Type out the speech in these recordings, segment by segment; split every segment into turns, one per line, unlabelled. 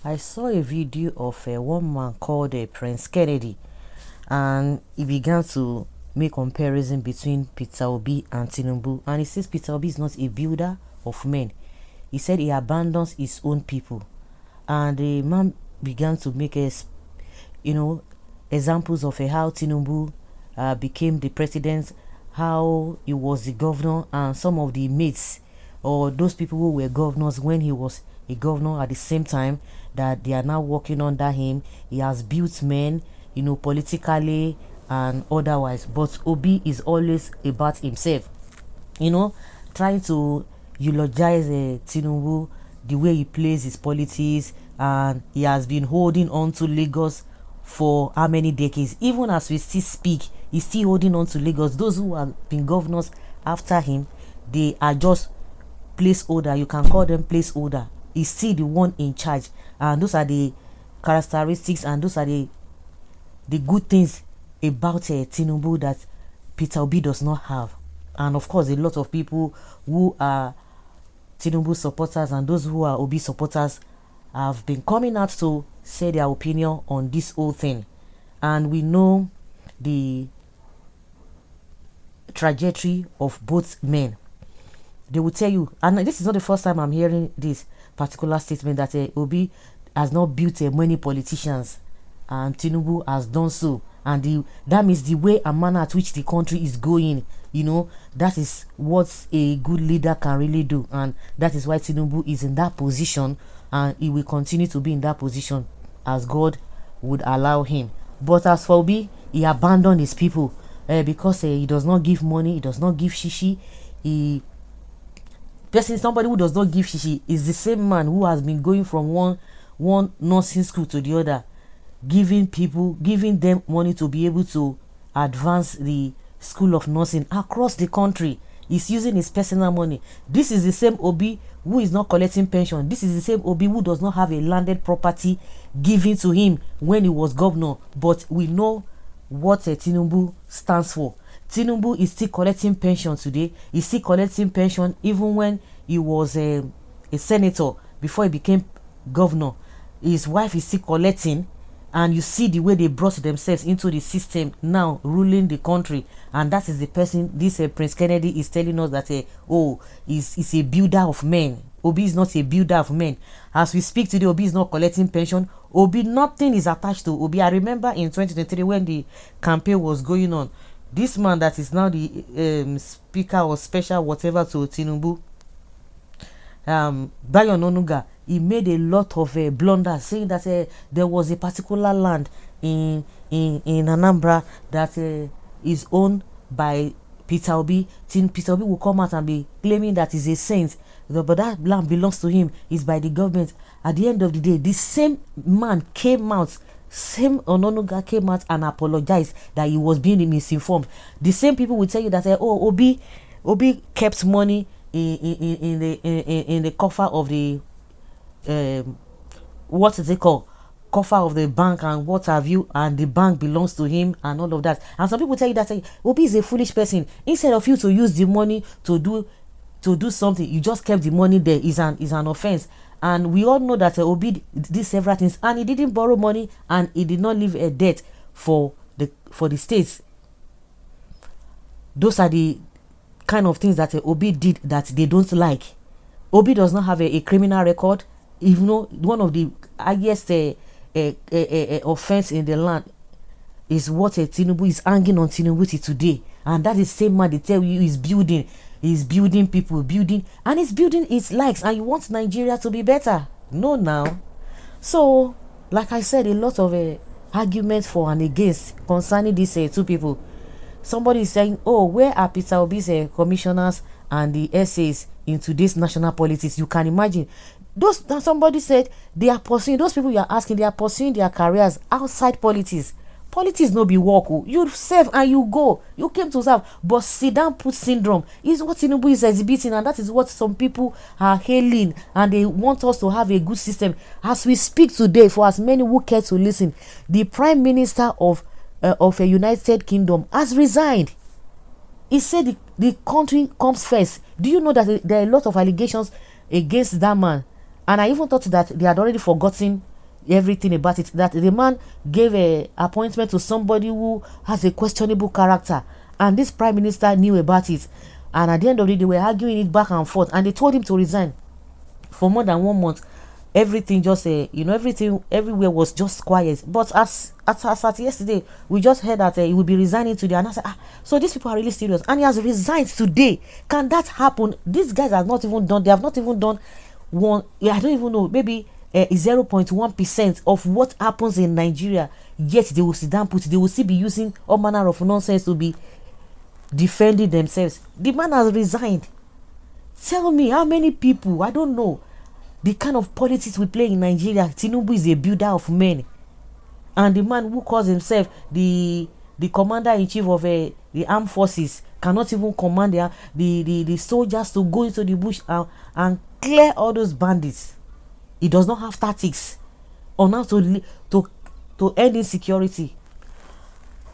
I saw a video of one man called Prince Kennedy, and he began to make comparison between Peter Obi and Tinubu, and he says Peter Obi is not a builder of men. He said he abandons his own people, and the man began to make examples of how Tinubu became the president, how he was the governor, and some of the mates or those people who were governors when he was a governor at the same time, that they are now working under him. He has built men, politically and otherwise. But Obi is always about himself, trying to eulogize Tinubu, the way he plays his politics, and he has been holding on to Lagos for how many decades. Even as we still speak, he's still holding on to Lagos. Those who have been governors after him, they are just placeholder. You can call them placeholder. He's still the one in charge, and those are the characteristics, and those are the good things about Tinubu that Peter Obi does not have. And of course, a lot of people who are Tinubu supporters and those who are Obi supporters have been coming out to say their opinion on this whole thing. And we know the trajectory of both men. They will tell you, and this is not the first time I'm hearing this particular statement, that Obi has not built many politicians and Tinubu has done so. And that means the way and manner at which the country is going, that is what a good leader can really do. And that is why Tinubu is in that position, and he will continue to be in that position as God would allow him. But as for Obi, he abandoned his people because he does not give money, he does not give shishi. Somebody who does not give shishi is the same man who has been going from one nursing school to the other, giving them money to be able to advance the school of nursing across the country. He's using his personal money. This is the same Obi who is not collecting pension. This is the same Obi who does not have a landed property given to him when he was governor. But we know what Tinubu stands for. Tinubu is still collecting pension today. He's still collecting pension even when he was a senator before he became governor. His wife is still collecting, and you see the way they brought themselves into the system now, ruling the country. And that is the person this Prince Kennedy is telling us that he's a builder of men. Obi is not a builder of men. As we speak today, Obi is not collecting pension. Obi, nothing is attached to Obi. I remember in 2023 when the campaign was going on, this man that is now the speaker or special whatever to Tinubu, Bayon Onuga, he made a lot of blunders, saying that there was a particular land in Anambra that is owned by Peter Obi. Peter Obi will come out and be claiming that he's a saint, but that land belongs to him, is by the government. At the end of the day, the same man came out, same Ononuga came out and apologized that he was being misinformed. The same people will tell you that Obi kept money in the coffer of the what is it called, coffer of the bank and what have you, and the bank belongs to him and all of that. And some people tell you that Obi is a foolish person. Instead of you to use the money to do something, you just kept the money there. Is an offense. And we all know that Obi did several things, and he didn't borrow money, and he did not leave a debt for the states. Those are the kind of things that Obi did that they don't like. Obi does not have a criminal record. Even though one of the highest offense in the land is what Tinubu is hanging on Tinubu today, and that is the same man they tell you is building. He's building people, and he's building his likes, and you want Nigeria to be better. No, now. So, like I said, a lot of arguments for and against concerning these two people. Somebody is saying, where are Peter Obi's commissioners and the essays in today's national politics? You can imagine. Somebody said they are pursuing, those people you are asking, they are pursuing their careers outside politics. Politics no be work. You serve and you go. You came to serve. But sit down put syndrome is what Tinubu is exhibiting, and that is what some people are hailing, and they want us to have a good system. As we speak today, for as many who care to listen, the Prime Minister of a United Kingdom has resigned. He said the country comes first. Do you know that there are a lot of allegations against that man? And I even thought that they had already forgotten everything about it, that the man gave a appointment to somebody who has a questionable character, and this prime minister knew about it, and at the end of the day they were arguing it back and forth, and they told him to resign. For more than 1 month, everything just everything everywhere was just quiet. But as at yesterday, we just heard that he will be resigning today, and I said, so these people are really serious, and he has resigned today. Can that happen? These guys have not even done, they have not even done one, I don't even know, maybe 0.1% of what happens in Nigeria, yet they will sit down, they will still be using all manner of nonsense to be defending themselves. The man has resigned. Tell me how many people, I don't know, the kind of politics we play in Nigeria. Tinubu is a builder of men, and the man who calls himself the commander-in-chief of the armed forces cannot even command the soldiers to go into the bush and clear all those bandits. He does not have tactics on how to end insecurity.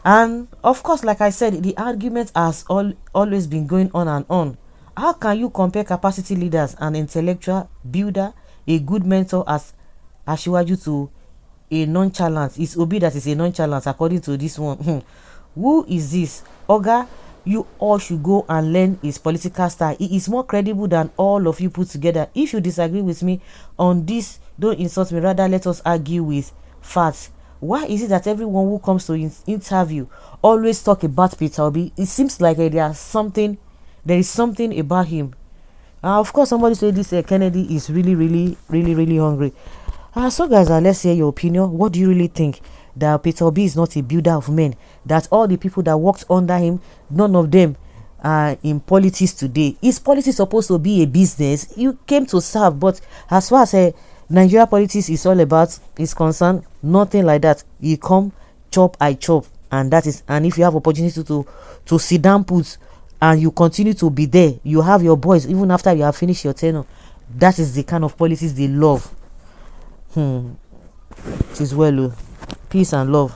And of course, like I said, the argument has always been going on and on. How can you compare capacity leaders, an intellectual builder, a good mentor as Asiwaju, to a nonchalant? It's Obi that is a nonchalant according to this one. Who is this? Oga, you all should go and learn his political style. He is more credible than all of you put together. If you disagree with me on this, don't insult me. Rather, let us argue with facts. Why is it that everyone who comes to interview always talk about Peter Obi? It seems like there is something about him. Of course, somebody said this Kennedy is really hungry. So guys, let's hear your opinion. What do you really think? That Peter Obi is not a builder of men? That all the people that worked under him, none of them are in politics today? Is politics supposed to be a business? You came to serve, but as far as Nigeria politics is all about is concerned, nothing like that. You come, chop, I chop, and that is. And if you have opportunity to sit down, put, and you continue to be there, you have your boys even after you have finished your tenure. That is the kind of politics they love. It is well. Peace and love.